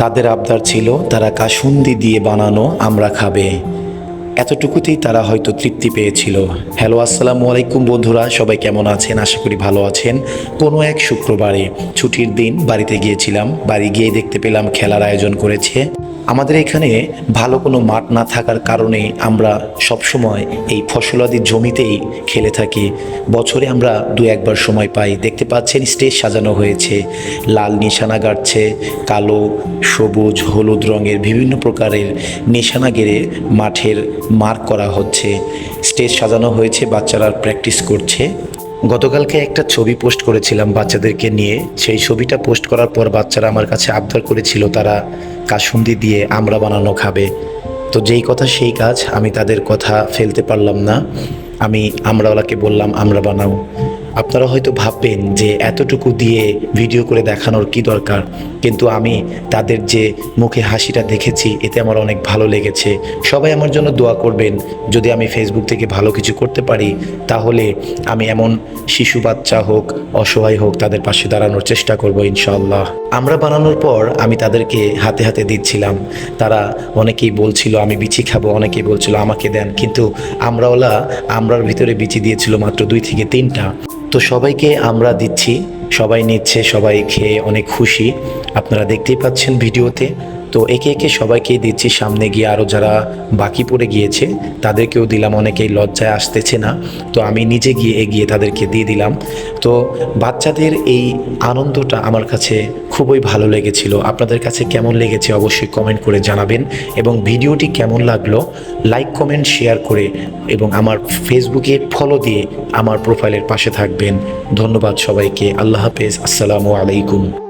তাদের আবদার ছিল তারা কাসুন্দি দিয়ে বানানো আমরা খাবে। এতটুকুতেই তারা হয়তো তৃপ্তি পেয়েছিল। হ্যালো, আসসালামু আলাইকুম বন্ধুরা, সবাই কেমন আছেন? আশা করি ভালো আছেন। কোনো এক শুক্রবারে ছুটির দিন বাড়িতে গিয়েছিলাম। বাড়ি গিয়ে দেখতে পেলাম খেলার আয়োজন করেছে। আমাদের এখানে ভালো কোনো মাঠ না থাকার কারণে আমরা সবসময় এই ফসলাদি জমিতেই খেলে থাকি। বছরে আমরা দু একবার সময় পাই। দেখতে পাচ্ছেন স্টেজ সাজানো হয়েছে, লাল নিশানা গাড়ছে, কালো, সবুজ, হলুদ রঙের বিভিন্ন প্রকারের নিশানা গেড়ে মাঠের মার্ক করা হচ্ছে। স্টেজ সাজানো হয়েছে, বাচ্চারা প্র্যাকটিস করছে। গতকালকে একটা ছবি পোস্ট করেছিলাম বাচ্চাদেরকে নিয়ে। সেই ছবিটা পোস্ট করার পর বাচ্চারা আমার কাছে আবদার করেছিল তারা কাসুন্দি দিয়ে আমরা বানানো খাবে। তো যেই কথা সেই কাজ, আমি তাদের কথা ফেলতে পারলাম না। আমি আমরাওয়ালাকে বললাম আমরা বানাও। আপনারা হয়তো ভাববেন যে এতটুকু দিয়ে ভিডিও করে দেখানোর কি দরকার, কিন্তু আমি তাদের যে মুখে হাসিটা দেখেছি এতে আমার অনেক ভালো লেগেছে। সবাই আমার জন্য দোয়া করবেন। যদি আমি ফেসবুক থেকে ভালো কিছু করতে পারি তাহলে আমি এমন শিশু বাচ্চা হোক, অসহায় হোক, তাদের পাশে দাঁড়ানোর চেষ্টা করব ইনশাআল্লাহ। আমরা বানানোর পর আমি তাদেরকে হাতে হাতে দিচ্ছিলাম। তারা অনেকেই বলছিল আমি বিচি খাবো, অনেকেই বলছিল আমাকে দেন, কিন্তু আমরাওয়ালা আমরার ভিতরে বিচি দিয়েছিল মাত্র 2 থেকে 3টা। তো সবাইকে আমরা দিচ্ছি, সবাই নিচ্ছে, সবাই খেয়ে অনেক খুশি। আপনারা দেখতেই পাচ্ছেন ভিডিওতে। তো একে একে সবাইকেই দিচ্ছি। সামনে গিয়ে আরও যারা বাকি পড়ে গিয়েছে তাদেরকেও দিলাম। অনেকেই লজ্জায় আসতেছে না, তো আমি নিজে গিয়ে এগিয়ে তাদেরকে দিয়ে দিলাম। তো বাচ্চাদের এই আনন্দটা আমার কাছে খুবই ভালো লেগেছিল। আপনাদের কাছে কেমন লেগেছে অবশ্যই কমেন্ট করে জানাবেন, এবং ভিডিওটি কেমন লাগলো লাইক, কমেন্ট, শেয়ার করে এবং আমার ফেসবুকে ফলো দিয়ে আমার প্রোফাইলের পাশে থাকবেন। ধন্যবাদ সবাইকে। আল্লাহ হাফেজ। আসসালামু আলাইকুম।